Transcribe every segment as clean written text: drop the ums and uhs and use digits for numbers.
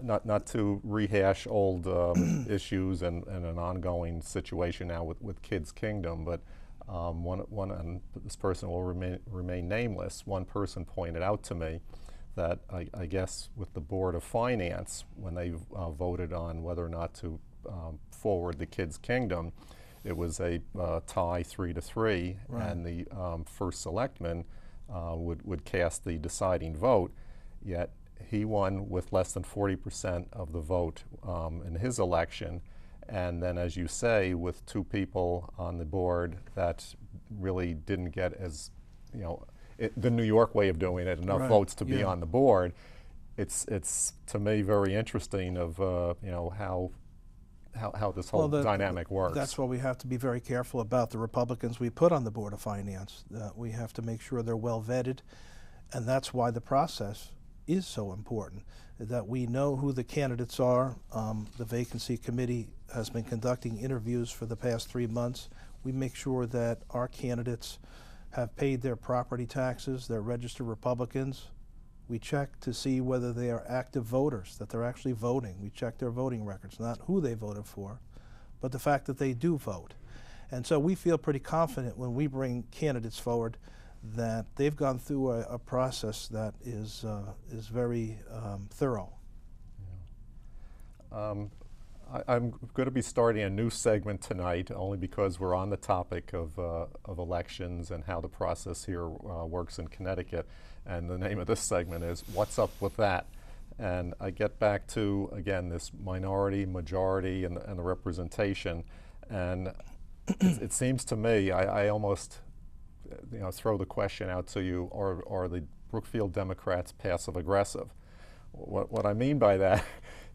not to rehash old issues and an ongoing situation now with Kids Kingdom, but and this person will remain nameless. One person pointed out to me that I guess with the Board of Finance, when they voted on whether or not to forward the Kids Kingdom, it was a tie 3-3, Right. and the first selectman would cast the deciding vote, yet he won with less than 40% of the vote in his election. And then, as you say, with two people on the board that really didn't get, as you know, the New York way of doing it, enough Right. votes to be Yeah. on the board, it's to me very interesting of you know, how this whole dynamic works. That's why we have to be very careful about the Republicans we put on the Board of Finance. We have to make sure they're well vetted, and that's why the process is so important, that we know who the candidates are. The vacancy committee has been conducting interviews for the past 3 months. We make sure that our candidates have paid their property taxes, they're registered Republicans. We check to see whether they are active voters, that they're actually voting. We check their voting records, not who they voted for, but the fact that they do vote. And so we feel pretty confident when we bring candidates forward that they've gone through a process that is very thorough. I'm going to be starting a new segment tonight, only because we're on the topic of elections and how the process here works in Connecticut. And the name of this segment is "What's Up with That?" And I get back to, again, this minority, majority, and the representation. And it seems to me, I almost, you know, throw the question out to you: Are the Brookfield Democrats passive aggressive? What I mean by that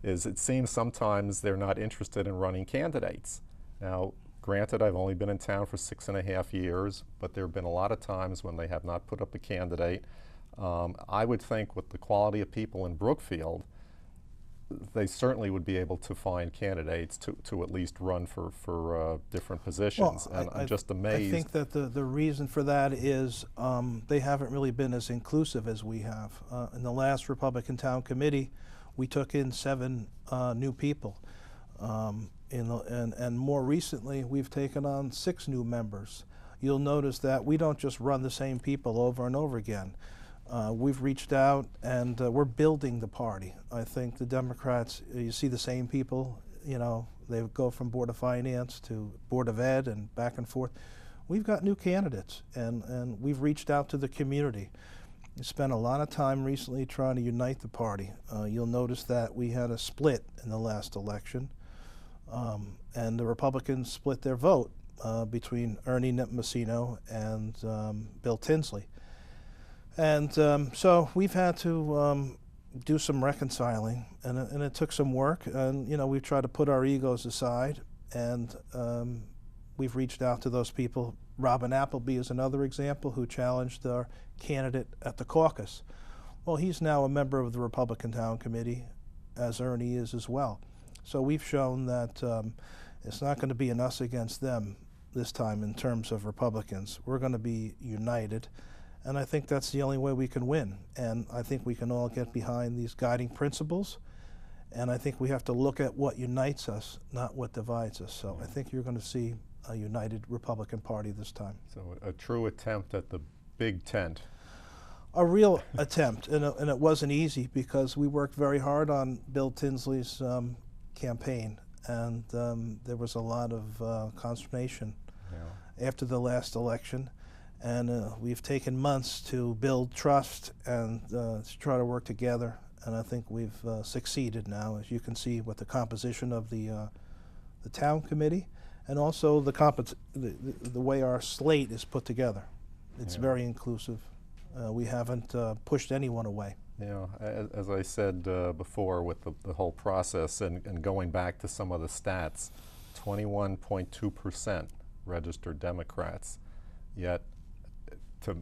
is, it seems sometimes they're not interested in running candidates. Now, granted, I've only been in town for 6.5 years, but there have been a lot of times when they have not put up a candidate. I would think with the quality of people in Brookfield, they certainly would be able to find candidates to at least run for different positions. Well, and I'm just amazed. I think that the reason for that is they haven't really been as inclusive as we have. In the last Republican Town Committee, we took in 7 new people. And more recently, we've taken on 6 new members. You'll notice that we don't just run the same people over and over again. We've reached out, and we're building the party. I think the Democrats, you see the same people, you know, they go from Board of Finance to Board of Ed and back and forth. We've got new candidates, and we've reached out to the community. We spent a lot of time recently trying to unite the party. You'll notice that we had a split in the last election, and the Republicans split their vote between Ernie Nepomuceno and Bill Tinsley. And so we've had to do some reconciling, and it took some work. And you know, we've tried to put our egos aside, and we've reached out to those people. Robin Appleby is another example, who challenged our candidate at the caucus. Well, he's now a member of the Republican Town Committee, as Ernie is as well. So we've shown that it's not going to be an us against them this time in terms of Republicans. We're going to be united. And I think that's the only way we can win. And I think we can all get behind these guiding principles. And I think we have to look at what unites us, not what divides us. So I think you're going to see a united Republican Party this time. So a true attempt at the big tent. A real attempt, and it wasn't easy, because we worked very hard on Bill Tinsley's campaign, and there was a lot of consternation after the last election. And we've taken months to build trust and to try to work together. And I think we've succeeded now, as you can see, with the composition of the town committee, and also the way our slate is put together. It's very inclusive. We haven't pushed anyone away. Yeah, as I said before, with the whole process, and going back to some of the stats, 21.2% registered Democrats, yet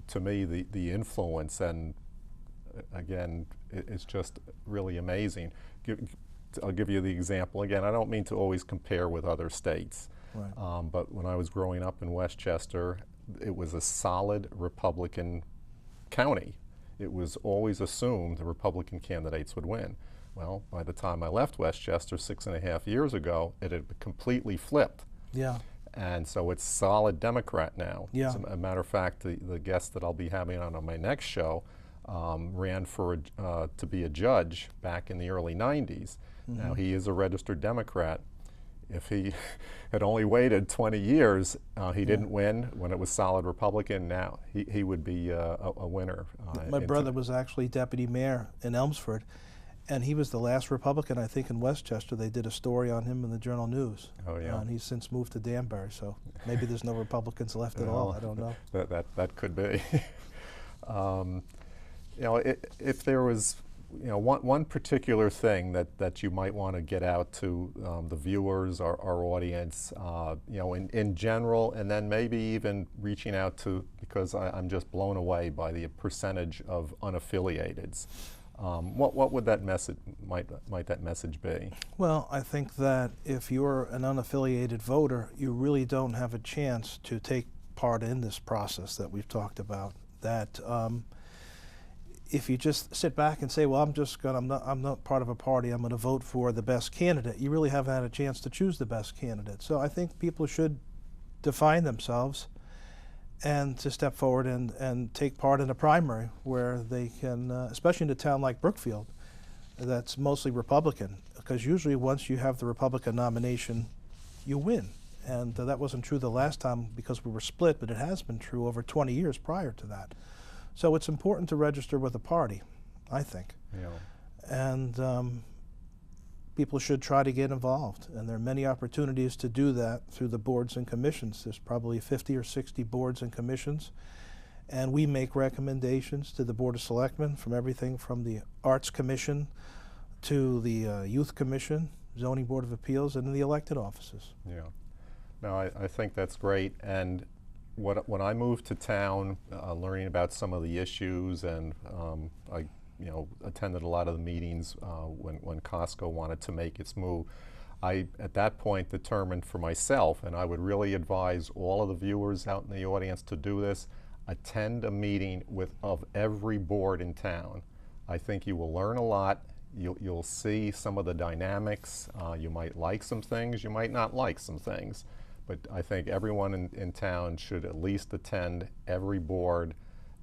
to me, the influence, and again, it's just really amazing. I'll give you the example again. I don't mean to always compare with other states, Right. But when I was growing up in Westchester, it was a solid Republican county. It was always assumed the Republican candidates would win. Well, by the time I left Westchester 6.5 years ago, it had completely flipped. Yeah. And so it's solid Democrat now. Yeah. As a matter of fact, the guest that I'll be having on my next show ran for to be a judge back in the early 90s. Now he is a registered Democrat. If he had only waited 20 years, he didn't win when it was solid Republican. Now he would be a winner. My brother was actually deputy mayor in Elmsford, and he was the last Republican, I think, in Westchester. They did a story on him in the Journal News. Oh, yeah. And he's since moved to Danbury, so maybe there's no Republicans left at all. I don't know. That could be. You know, if there was, you know, one particular thing that you might want to get out to the viewers, our audience, you know, in general, and then maybe even reaching out to, because I'm just blown away by the percentage of unaffiliateds. What would that message might that message be? Well, I think that if you're an unaffiliated voter, you really don't have a chance to take part in this process that we've talked about. That if you just sit back and say, well, I'm not part of a party, I'm going to vote for the best candidate, you really haven't had a chance to choose the best candidate. So I think people should define themselves and to step forward and take part in a primary where they can, especially in a town like Brookfield, that's mostly Republican, because usually once you have the Republican nomination, you win. And that wasn't true the last time because we were split, but it has been true over 20 years prior to that. So it's important to register with a party, I think. Yeah. And people should try to get involved. And there are many opportunities to do that through the boards and commissions. There's probably 50 or 60 boards and commissions. And we make recommendations to the Board of Selectmen, from everything from the Arts Commission to the Youth Commission, Zoning Board of Appeals, and the elected offices. Yeah. No, I think that's great. And when I moved to town, learning about some of the issues, and I attended a lot of the meetings when Costco wanted to make its move, I at that point determined for myself, and I would really advise all of the viewers out in the audience to do this, attend a meeting of every board in town. I think you will learn a lot. You'll see some of the dynamics. You might like some things, you might not like some things. But I think everyone in town should at least attend every board,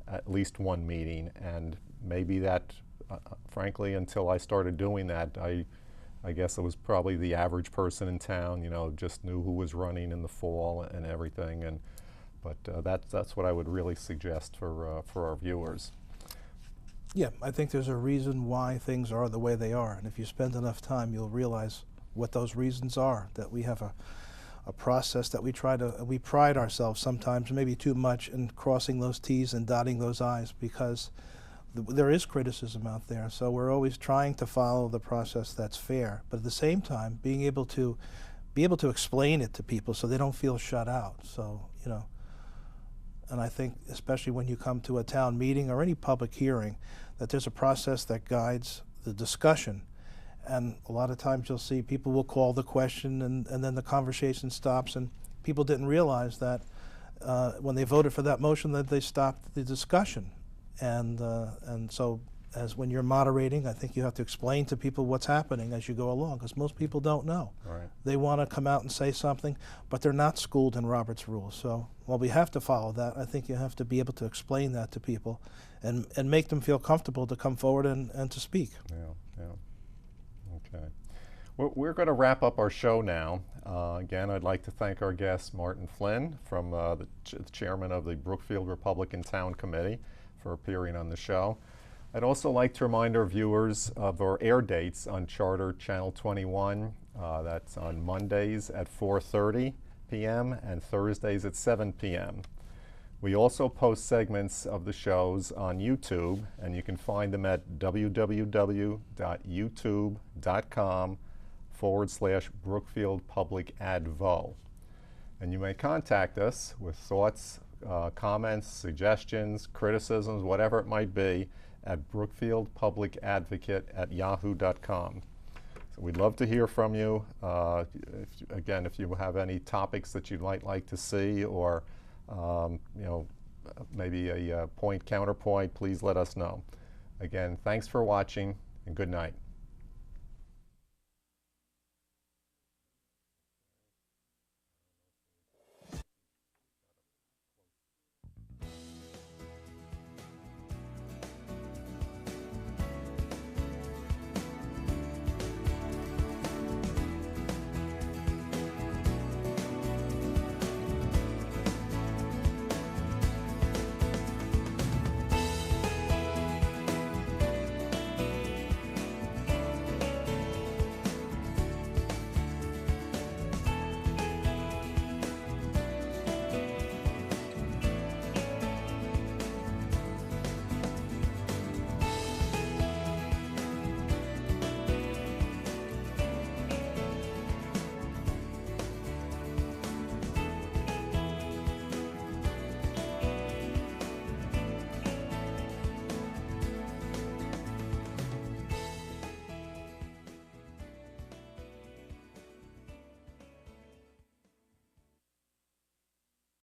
at least one meeting. And maybe that, frankly, until I started doing that, I guess it was probably the average person in town, you know, just knew who was running in the fall and everything. But that's what I would really suggest for our viewers. Yeah, I think there's a reason why things are the way they are. And if you spend enough time, you'll realize what those reasons are, that we have a process that we pride ourselves sometimes, maybe too much, in crossing those T's and dotting those I's, because there is criticism out there. So we're always trying to follow the process that's fair, but at the same time, being able to explain it to people so they don't feel shut out. So, you know, and I think especially when you come to a town meeting or any public hearing, that there's a process that guides the discussion. And a lot of times you'll see people will call the question and then the conversation stops, and people didn't realize that when they voted for that motion that they stopped the discussion. And so as when you're moderating, I think you have to explain to people what's happening as you go along, because most people don't know. Right. They want to come out and say something, but they're not schooled in Robert's Rules. So while we have to follow that, I think you have to be able to explain that to people and make them feel comfortable to come forward and to speak. Yeah, yeah. Okay. We're going to wrap up our show now. Again, I'd like to thank our guest, Martin Flynn, from the chairman of the Brookfield Republican Town Committee, for appearing on the show. I'd also like to remind our viewers of our air dates on Charter Channel 21. That's on Mondays at 4:30 p.m. and Thursdays at 7 p.m. We also post segments of the shows on YouTube, and you can find them at www.youtube.com/Brookfield Public Advo. And you may contact us with thoughts, comments, suggestions, criticisms, whatever it might be, at brookfieldpublicadvocate@yahoo.com. So we'd love to hear from you. If you have any topics that you'd like to see, or maybe a point, counterpoint, please let us know. Again, thanks for watching, and good night.